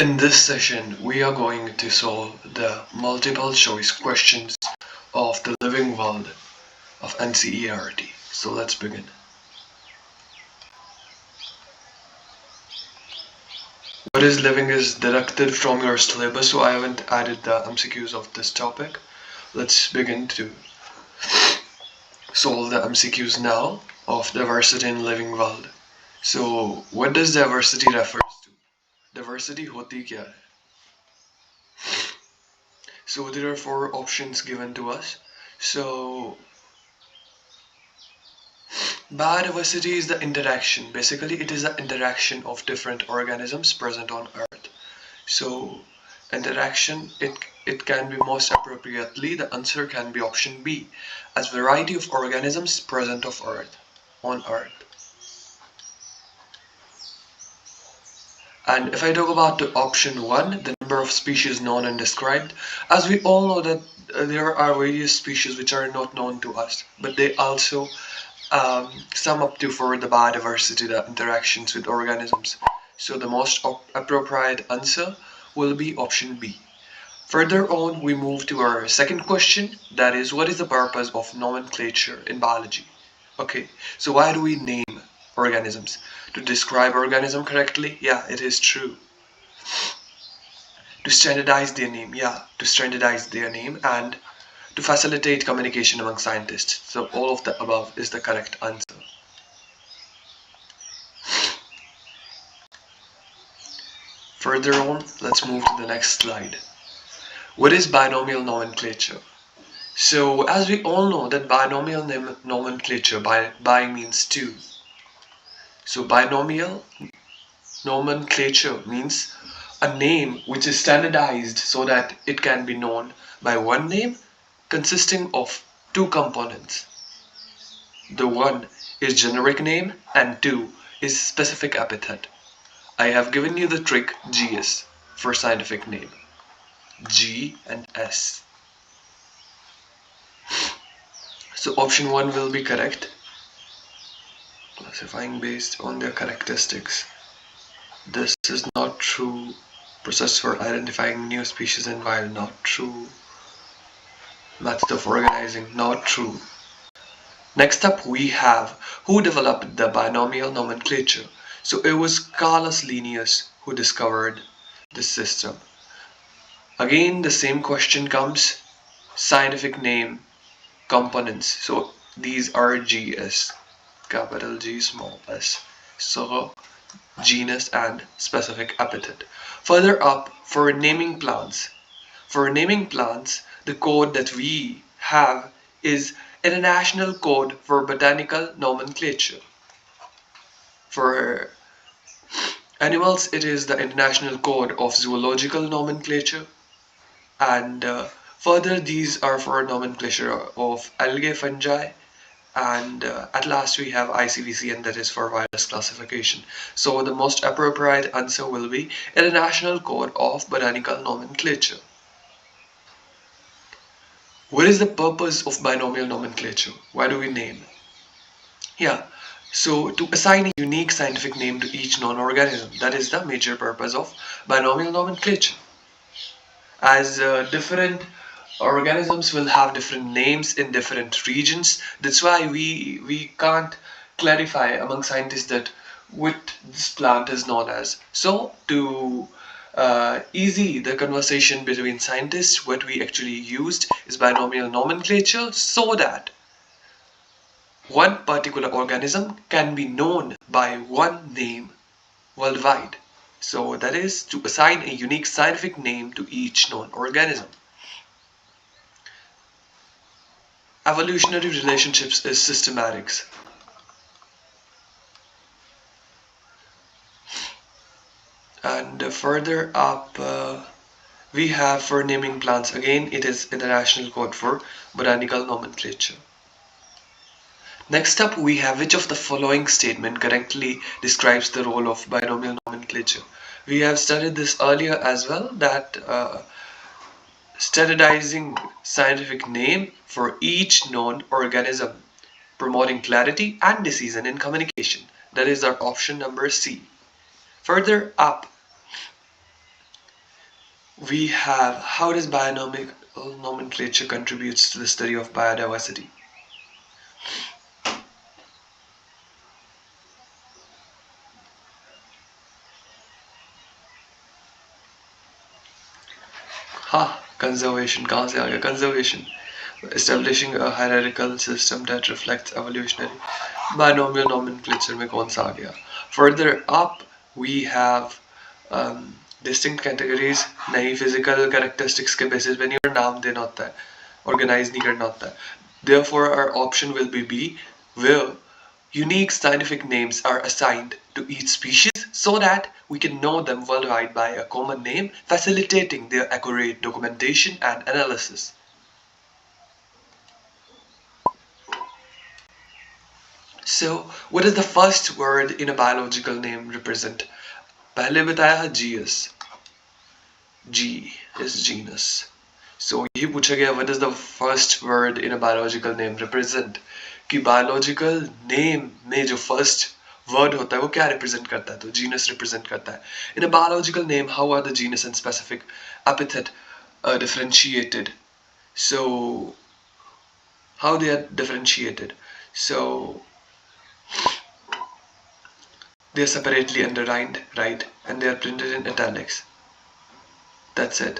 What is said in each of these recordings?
In this session, we are going to solve the multiple choice questions of the living world of NCERT. So let's begin. What is living is deducted from your syllabus, so I haven't added the MCQs of this topic. Let's begin to solve the MCQs now of diversity in living world. So what does diversity refers to? Diversity होती क्या है? So there are four options given to us. So biodiversity is the interaction. Basically, it is the interaction of different organisms present on Earth. So interaction, it can be most appropriately, the answer can be option B, as variety of organisms present on Earth. And if I talk about the option 1, the number of species known and described, as we all know that there are various species which are not known to us, but they also sum up to for the biodiversity, the interactions with organisms. So the most appropriate answer will be option B. Further on, we move to our second question, that is, what is the purpose of nomenclature in biology? Okay, so why do we name organisms? To describe organism correctly? Yeah, it is true. To standardize their name? Yeah, to standardize their name, and to facilitate communication among scientists. So all of the above is the correct answer. Further on, let's move to the next slide. What is binomial nomenclature? So as we all know that binomial nomenclature, bi means two. So binomial nomenclature means a name which is standardized so that it can be known by one name consisting of two components. The one is generic name and two is specific epithet. I have given you the trick GS for scientific name. G and S. So option 1 will be correct. Classifying based on their characteristics. This is not true. Process for identifying new species in wild, not true. Method of organizing, not true. Next up we have who developed the binomial nomenclature. So it was Carolus Linnaeus who discovered this system. Again the same question comes, scientific name, components. So these are GS, capital G, small s. So genus and specific epithet. Further up, for naming plants. For naming plants, the code that we have is International Code for Botanical Nomenclature. For animals, it is the International Code of Zoological Nomenclature. And further, these are for nomenclature of algae, fungi, and at last we have ICVC, and that is for virus classification. So the most appropriate answer will be International Code of Botanical Nomenclature. What is the purpose of binomial nomenclature? Why do we name? Yeah, so to assign a unique scientific name to each known organism. That is the major purpose of binomial nomenclature. As different organisms will have different names in different regions, that's why we can't clarify among scientists that what this plant is known as. So to easy the conversation between scientists, what we actually used is binomial nomenclature so that one particular organism can be known by one name worldwide. So that is to assign a unique scientific name to each known organism. Evolutionary relationships is systematics. And further up, we have for naming plants, again it is International Code for Botanical Nomenclature. Next up we have which of the following statement correctly describes the role of binomial nomenclature. We have studied this earlier as well, that standardizing scientific name for each known organism, promoting clarity and decision in communication. That is our option number C. Further up, We have how does binomial nomenclature contributes to the study of biodiversity. Ha, conservation कहाँ से आ गया conservation? Establishing a hierarchical system that reflects evolutionary binomial nomenclature में कौन सा आ गया? Further up we have um, distinct categories. नई physical characteristics के basis पे नहीं और नाम देना होता है, organize नहीं करना होता है. Therefore our option will be B, where unique scientific names are assigned to each species so that we can know them worldwide by a common name, facilitating their accurate documentation and analysis. So, what does the first word in a biological name represent? पहले बताया genus. G is genus. So ये पूछा गया what does the first word in a biological name represent? कि biological name में जो first word होता है वो क्या represent करता है? तो genus represent करता है. In a biological name, how are the genus and specific epithet differentiated? So how they are differentiated? So they are separately underlined, right? And they are printed in italics. That's it.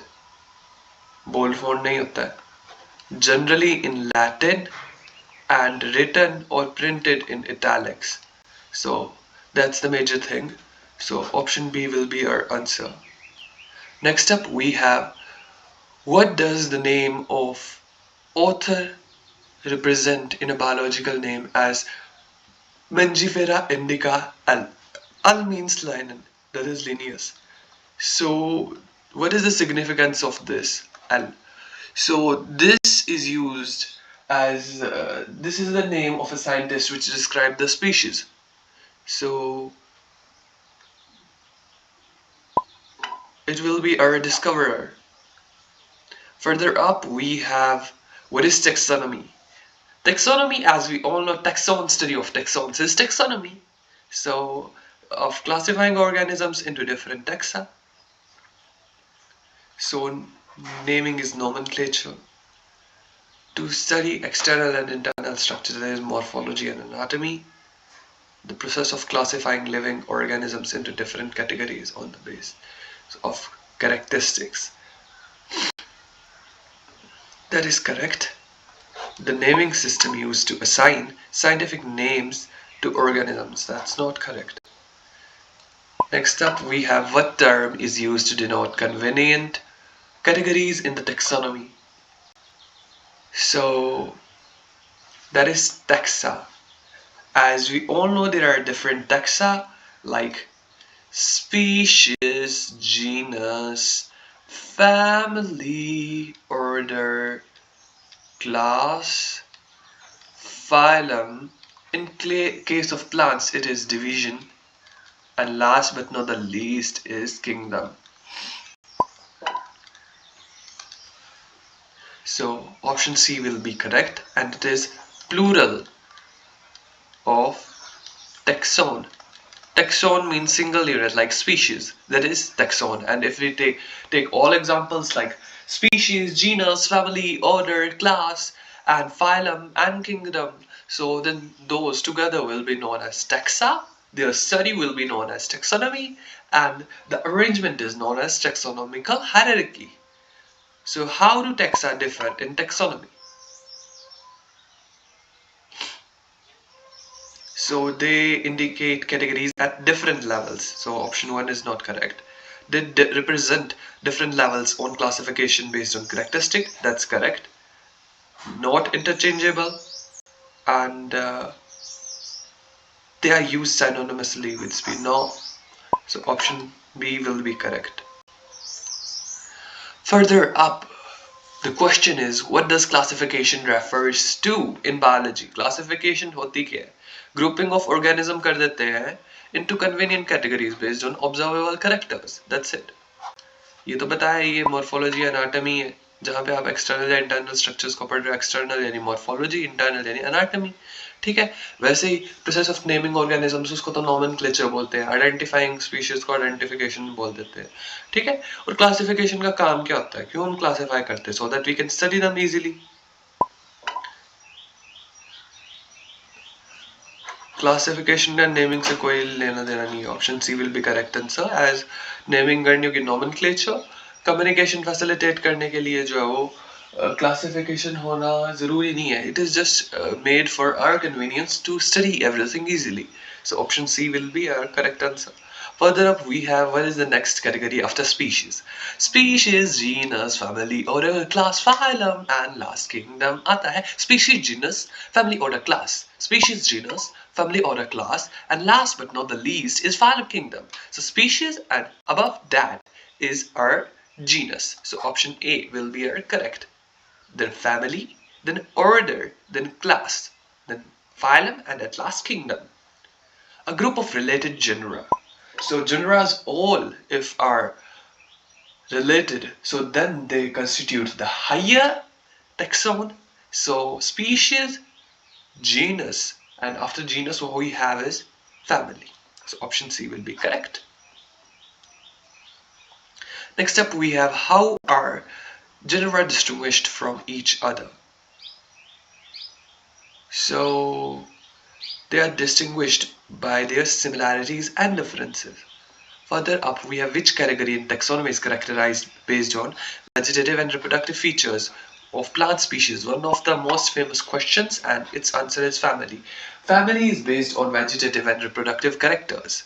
Bold font नहीं होता है. Generally in Latin and written or printed in italics. So that's the major thing. So option B will be our answer. Next up we have what does the name of author represent in a biological name as Mangifera indica Al. Al means linen, that is Linnaeus. So what is the significance of this Al? So this is used as this is the name of a scientist which described the species. So it will be our discoverer. Further up we have what is taxonomy. Taxonomy, as we all know, taxon, study of taxons is taxonomy. So of classifying organisms into different taxa. So naming is nomenclature. To study external and internal structure, there is morphology and anatomy. The process of classifying living organisms into different categories on the basis of characteristics. That is correct. The naming system used to assign scientific names to organisms. That's not correct. Next up we have what term is used to denote convenient categories in the taxonomy. So that is taxa. As we all know, there are different taxa like species, genus, family, order, class, phylum. In case of plants, it is division. And last but not the least is kingdom. So option C will be correct, and it is plural of taxon. Taxon means single unit like species, that is taxon. And if we take all examples like species, genus, family, order, class, and phylum and kingdom, so then those together will be known as taxa. Their study will be known as taxonomy, and the arrangement is known as taxonomical hierarchy. So how do taxa differ in taxonomy? So they indicate categories at different levels. So option 1 is not correct. They represent different levels on classification based on characteristic. That's correct. Not interchangeable, and they are used synonymously with speed. No. So option B will be correct. Further up, the question is what does classification refers to in biology? Classification होती क्या है? Grouping of organism कर देते हैं into convenient categories based on observable characters. That's it. ये तो बताया ये morphology anatomy है जहाँ पे आप external या internal structures को पढ़ रहे हो. External यानी morphology, internal यानी anatomy. ठीक है, वैसे ही प्रोसेस ऑफ नेमिंग ऑर्गेनिजम्स उसको तो नॉमेनक्लेचर बोलते हैं, आइडेंटिफाइंग स्पीशीज को आइडेंटिफिकेशन बोल देते हैं, ठीक है। और क्लासिफिकेशन का काम क्या होता है, क्यों हम क्लासिफाई करते हैं, so that we can study them easily. Classification and naming से कोई लेना देना नहीं है। Option C will be correct answer, as naming करने की नॉमेनक्लेचर कम्युनिकेशन फैसिलिटेट करने के लिए जो है वो क्लासिफिकेशन होना जरूरी नहीं है। It is just made for our convenience to study everything easily. So option C will be our correct answer. Further up, we have what is the next category after species? Species, genus, family, order, class, phylum, and last kingdom आता है species, genus, family, order, class. Species, genus, family, order, class, and last but not the least is phylum, kingdom. So species and above that is our genus. So option A will be our correct. Then family, then order, then class, then phylum, and at last kingdom. A group of related genera. So genera all, if are related, so then they constitute the higher taxon. So species, genus, and after genus what we have is family. So option C will be correct. Next up we have how are genera distinguished from each other. So they are distinguished by their similarities and differences. Further up, we have which category in taxonomy is characterized based on vegetative and reproductive features of plant species. One of the most famous questions, and its answer is family. Family is based on vegetative and reproductive characters.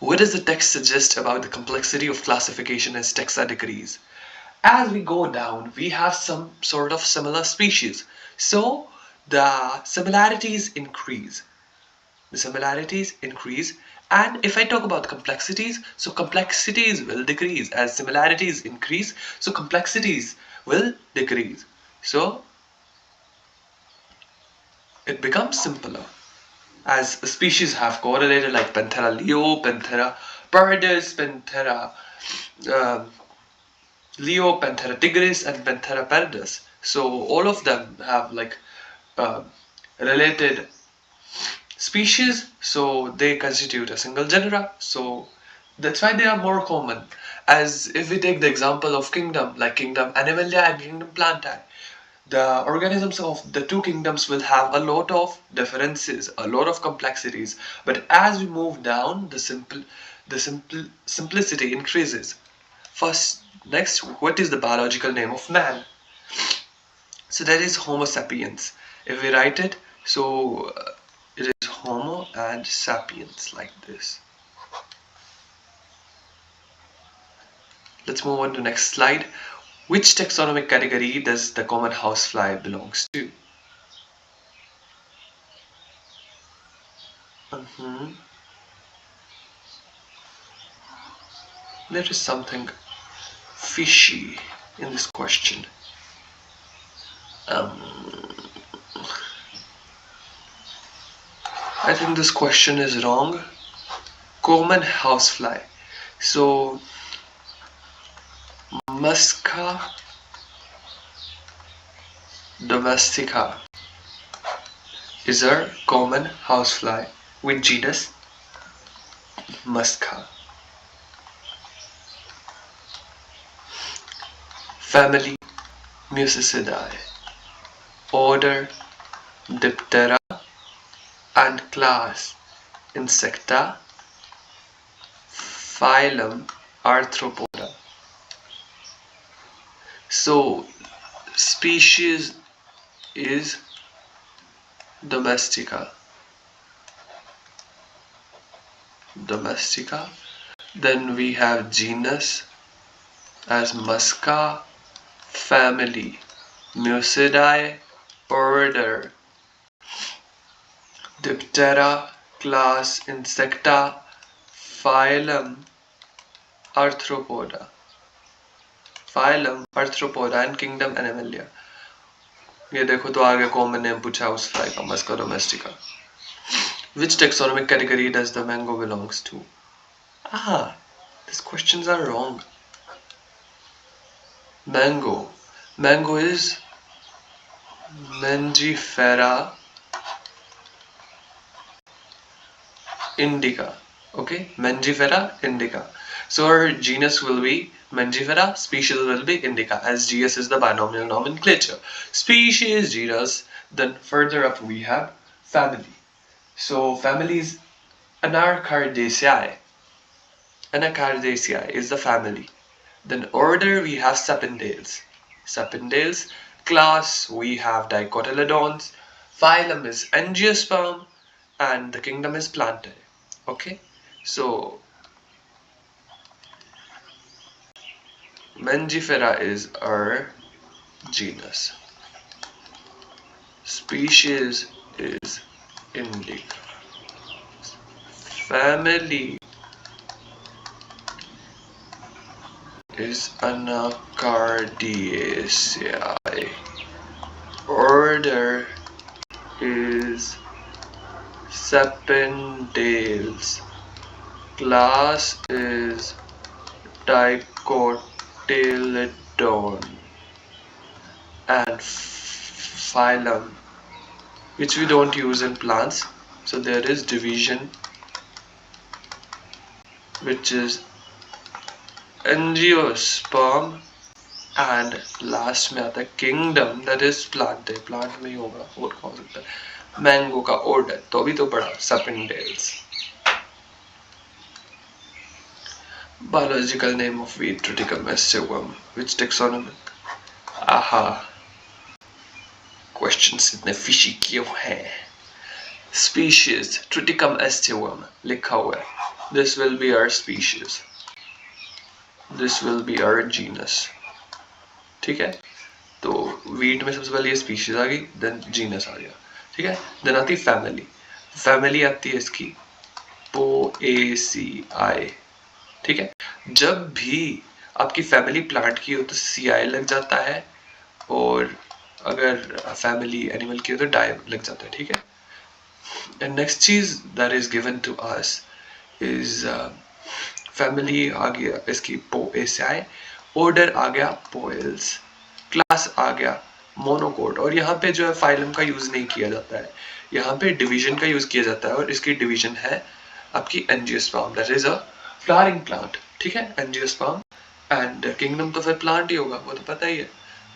What does the text suggest about the complexity of classification as taxa decrease? As we go down, we have some sort of similar species. So the similarities increase. The similarities increase, and if I talk about complexities, so complexities will decrease as similarities increase, so complexities will decrease, so it becomes simpler as species have correlated like Panthera leo, Panthera pardus, Panthera um, leo, Panthera tigris, and Panthera pardus. So all of them have like uh, related species, so they constitute a single genera, so that's why they are more common. As if we take the example of kingdom, like kingdom Animalia and kingdom Plantae, the organisms of the two kingdoms will have a lot of differences, a lot of complexities, but as we move down, the simplicity increases. First, next, what is the biological name of man? So that is Homo sapiens. If we write it, so it is Homo and sapiens like this. Let's move on to next slide. Which taxonomic category does the common housefly belongs to? There is something fishy in this question. I think this question is wrong. Common housefly. So Musca domestica is a common housefly with genus Musca. Family Musicidae. Order Diptera, and class Insecta. Phylum Arthropoda. So species is Domestica. Domestica. Then we have genus as Musca, family Mucidae, order Diptera, class Insecta, phylum Arthropoda. Phylum Arthropoda and kingdom Animalia. ये देखो तो आगे common name पूछा उस fly का, मस्का domestica. Which taxonomic category does the mango belongs to? Ah, these questions are wrong. Mango. Mango is Mangifera indica. Okay, Mangifera indica. So our genus will be Mangifera, species will be indica, as GS is the binomial nomenclature. Species, genus, then further up we have family. So family is Anacardiaceae. Anacardiaceae is the family. Then order we have Sapindales. Sapindales. Class we have Dicotyledons. Phylum is Angiosperm, and the kingdom is Plantae. Okay, so Mangifera is our genus. Species is indica. Family is Anacardiaceae. Order is Sapindales. Class is Dicotyledon. And phylum, which we don't use in plants. So there is division, which is Angiosperm, and last में आता है kingdom, that is plant है, plant में ही होगा और कौन सकता है, मैंगो का ऑर्डर तो अभी तो पढ़ा सपिंडेल्स. Biological name of wheat, Triticum aestivum. Which taxonomic? आहा, क्वेश्चंस इतने फिशी क्यों हैं? Species, Triticum aestivum लिखा हुआ है. This will be our species. This will be our genus. ठीक है, तो वीट में सबसे पहले ये स्पीशीज आ गई, देन जीनस आ गया. ठीक है, देन आती फैमिली. फैमिली आती है इसकी पोएसिआई. ठीक है, जब भी आपकी फैमिली प्लांट की हो तो सीआई लग जाता है, और अगर फैमिली एनिमल की हो तो डाई लग जाता है. ठीक है, एंड नेक्स्ट चीज that is given to us is family आ गया इसकी पोएसिआई, ऑर्डर आ गया पोएल्स, क्लास आ गया मोनोकोट. और यहाँ पे जो है फाइलम का यूज नहीं किया जाता है, यहाँ पे डिवीजन का यूज किया जाता है, और इसकी डिवीजन है आपकी angiosperm, that is a flowering plant. ठीक है, एंजियोस्पर्म. एंड किंगडम तो फिर प्लांट ही होगा, वो तो पता ही है.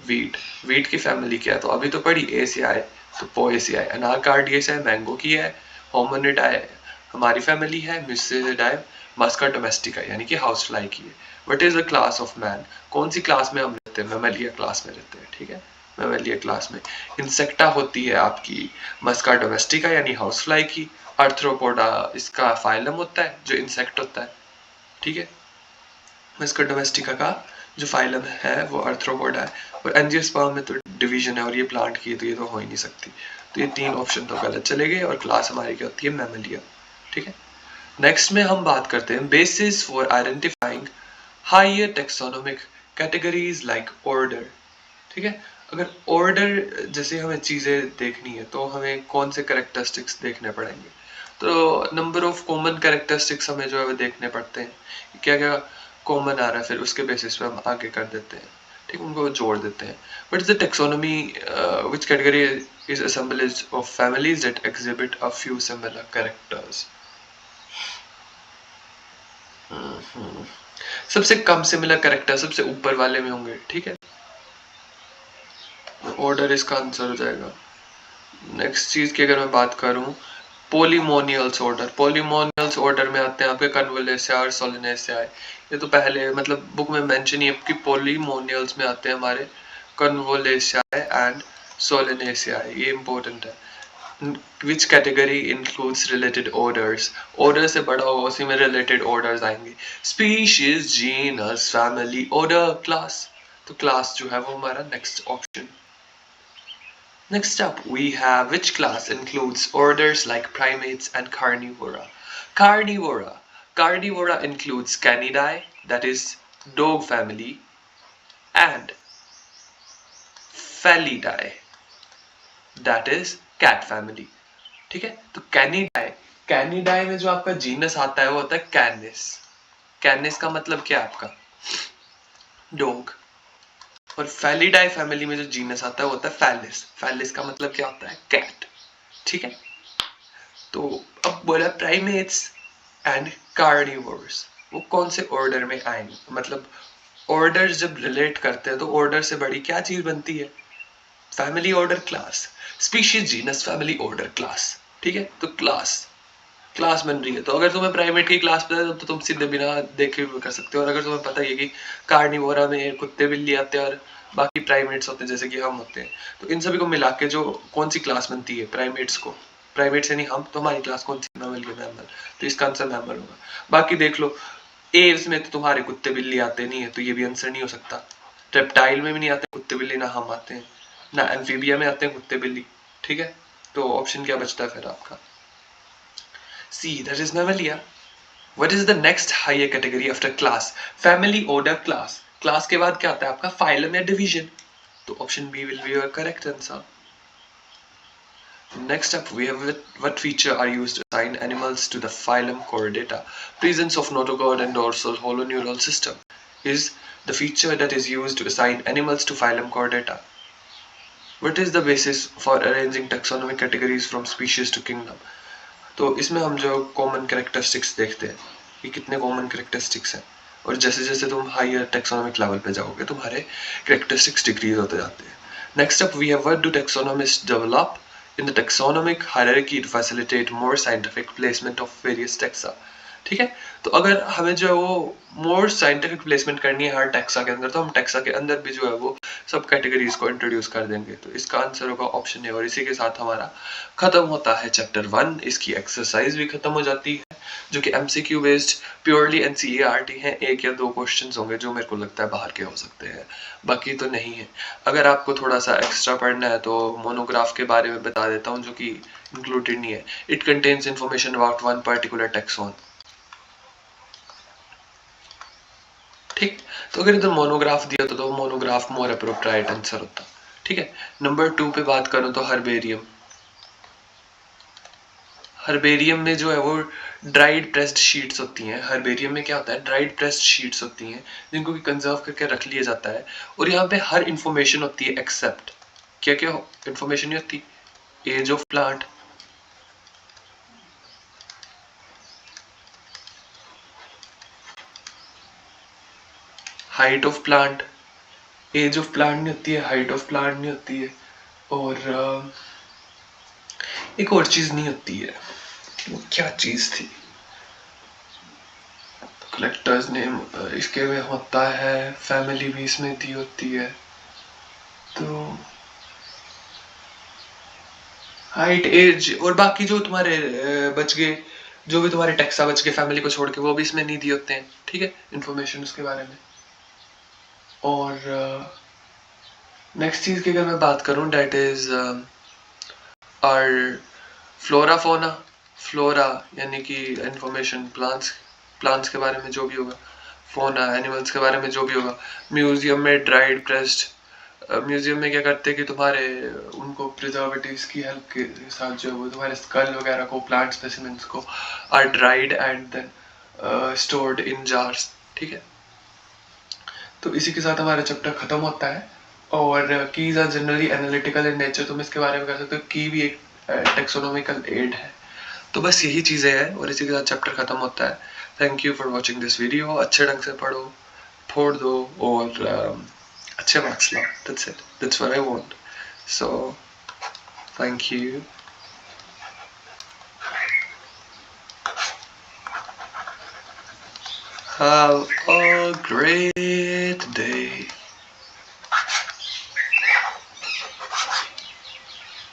वीट, वीट की फैमिली क्या है, तो अभी तो पढ़ी एसियाई, तो पोएसियाई. अनारकार्डियेसियाई मैंगो की है. होमोनिडाई हमारी फैमिली है. मिस्सिडाई मस्का डोमेस्टिका यानी कि हाउस फ्लाई की है. What is the class of man, कौन सी क्लास में हम रहते हैं, मेमेलिया क्लास में रहते हैं. ठीक है, मेमेलिया क्लास में. इंसेक्टा होती है आपकी मस्का डोमेस्टिका यानी हाउस फ्लाई की. आर्थ्रोपोडा इसका फाइलम होता है जो इंसेक्ट होता है. ठीक है, मस्का डोमेस्टिका का जो फाइलम है वो आर्थ्रोपोडा है. और एंजियोस्पर्म में तो डिवीजन है, और ये प्लांट की है तो ये तो हो ही नहीं सकती. तो ये तीन ऑप्शन तो गलत चले गए, और क्लास हमारी क्या होती है, मेमेलिया. ठीक है, नेक्स्ट में हम बात करते हैं basis for identifying higher taxonomic categories like order. ठीक है, अगर ऑर्डर जैसे हमें चीजें देखनी है तो हमें कौन से कैरेक्टरिस्टिक्स देखने पड़ेंगे, तो नंबर ऑफ कॉमन कैरेक्टरिस्टिक्स हमें जो है वो देखने पड़ते हैं, क्या क्या कॉमन आ रहा है, फिर उसके बेसिस पे हम आगे कर देते हैं. ठीक, उनको जोड़ देते हैं. But the taxonomy which category is assemblage of families that exhibit a few similar characters. सबसे कम सिमिलर कैरेक्टर सबसे ऊपर वाले में होंगे. ठीक है, ऑर्डर इसका आंसर हो जाएगा. नेक्स्ट चीज की अगर मैं बात करूं, पोलीमोनियल्स ऑर्डर. पोलीमोनियल्स ऑर्डर में आते हैं आपके कन्वोलेसिया और सोलिनेसिया. ये तो पहले मतलब बुक में मेंशन ही है कि पोलीमोनियल्स में आते हैं हमारे कन्वोलेसिया एंड सोलिनेसिया. ये इंपॉर्टेंट है. Which category includes related orders? Order से बड़ा होगा उसी में related orders आएंगे. Species, genus, family, order, class. तो class जो है वो हमारा next option. Next up we have which class includes orders like primates and carnivora. Carnivora. Carnivora includes Canidae, that is dog family, and Felidae, that is cat family. ठीक है, तो कैनिडाई, कैनिडाई में जो आपका जीनस आता है वो होता है कैनिस. कैनिस का मतलब क्या है आपका, डॉग. और फैलिडाई फैमिली में जो जीनस आता है वो होता है फैलिस। फैलिस का मतलब क्या होता है? कैट। ठीक है, तो अब बोला प्राइमेट्स एंड कार्निवोर्स, वो कौन से ऑर्डर में आएंगे? मतलब ऑर्डर जब रिलेट करते हैं तो ऑर्डर से बड़ी क्या चीज बनती है? Family, order, class. Species, genus, family, order, class. ठीक है, तो क्लास क्लास बन रही है। तो अगर तुम्हें प्राइमेट की क्लास पता है तो तुम सीधे बिना देखे हुए कर सकते हो। और अगर तुम्हें पता है कि कार्निवोरा में कुत्ते बिल्ली आते हैं और बाकी प्राइमेट्स होते हैं जैसे कि हम होते हैं, तो इन सभी को मिला के जो कौन सी क्लास बनती है प्राइमेट्स को, प्राइमेट से नहीं हम, तो हमारी क्लास कौन सी? मैमल के मैमल। तो इसका आंसर मैमल होगा। बाकी देख लो, एव्स में तो तुम्हारे कुत्ते बिल्ली आते नहीं है, तो ये भी आंसर नहीं हो सकता। रेप्टाइल में भी नहीं आते कुत्ते बिल्ली, ना हम आते हैं। ना एम्फीबिया में आते हैं कुत्ते बिल्ली। ठीक है, तो ऑप्शन क्या बचता है फिर आपका? सी, that is mammalia. What is the next higher category after class? Family, order, class. Class के बाद क्या आता है आपका? Phylum या division. तो option B will be your correct answer. Next up, we have what feature are used to assign animals to the phylum Chordata. Presence of notochord and dorsal holoneural system is the feature that is used to assign animals to phylum Chordata. What is the basis for arranging taxonomic categories from species to kingdom? तो इसमें हम जो common characteristics देखते हैं कि कितने common characteristics हैं, और जैसे जैसे तुम हायर टेक्सोनोमिक लेवल पे जाओगे तुम्हारे कैरेक्टरिस्टिक्स डिक्रीज होते जाते हैं. Next up we have what do taxonomist develop in the taxonomic hierarchy to facilitate more scientific placement of various taxa. ठीक है, तो अगर हमें जो है वो मोर साइंटिफिक प्लेसमेंट करनी है हर टेक्सा के अंदर, तो हम टेक्सा के अंदर भी जो है वो सब कैटेगरीज को इंट्रोड्यूस कर देंगे. तो इसका आंसर होगा ऑप्शन ए. और इसी के साथ हमारा खत्म होता है चैप्टर 1. इसकी एक्सरसाइज भी खत्म हो जाती है जो कि एमसीक्यू बेस्ड प्योरली एनसीईआरटी हैं. एक या दो क्वेश्चंस होंगे जो मेरे को लगता है बाहर के हो सकते हैं, बाकी तो नहीं है. अगर आपको थोड़ा सा एक्स्ट्रा पढ़ना है तो मोनोग्राफ के बारे में बता देता हूँ जो कि इंक्लूडेड नहीं है. It contains information about one particular taxon. ठीक, तो अगर इधर मोनोग्राफ दिया तो मोनोग्राफ मोर अप्रोप्रिएट आंसर होता. ठीक है, नंबर 2 पे बात करूं तो हर्बेरियम. हर्बेरियम में जो है वो ड्राइड प्रेस्ड शीट्स होती हैं. हर्बेरियम में क्या होता है? ड्राइड प्रेस्ड शीट्स होती हैं जिनको कि कंजर्व करके रख लिया जाता है. और यहाँ पे हर इंफॉर्मेशन होती है एक्सेप्ट क्या क्या इंफॉर्मेशन नहीं होती? Age of plant, height of plant. Age of plant नहीं होती है, हाइट ऑफ प्लांट नहीं होती है, और एक और चीज नहीं होती है. वो क्या चीज थी? कलेक्टर्स नेम इसके में होता है, फैमिली भी इसमें दी होती है. तो हाइट, एज और बाकी जो तुम्हारे बच गए, जो भी तुम्हारे टेक्सा बच गए फैमिली को छोड़ के, वो भी इसमें नहीं दिए होते हैं. ठीक है, इंफॉर्मेशन उसके बारे में. और नेक्स्ट चीज की अगर मैं बात करूं, that is our flora fauna. Flora यानी कि इंफॉर्मेशन प्लांट्स, प्लांट्स के बारे में जो भी होगा. फोना एनिमल्स के बारे में जो भी होगा. म्यूजियम में ड्राइड प्रेस्ड, म्यूजियम में क्या करते हैं कि तुम्हारे उनको प्रिजर्वेटिव्स की हेल्प के साथ जो है वो तुम्हारे स्कल वगैरह को, प्लांट स्पेसिमेंट्स को are dried and then stored in jars. ठीक है, तो इसी के साथ हमारा चैप्टर खत्म होता है. और keys are generally analytical in nature, तुम इसके बारे में कर सकते हो. की भी एक टेक्सोनॉमिकल एड है. तो बस यही चीज़ें हैं और इसी के साथ चैप्टर खत्म होता है. Thank you for watching this video. अच्छे ढंग से पढ़ो, फोड़ दो और अच्छे मार्क्स लाओ. That's it, that's what I want. So thank you. Have a great day.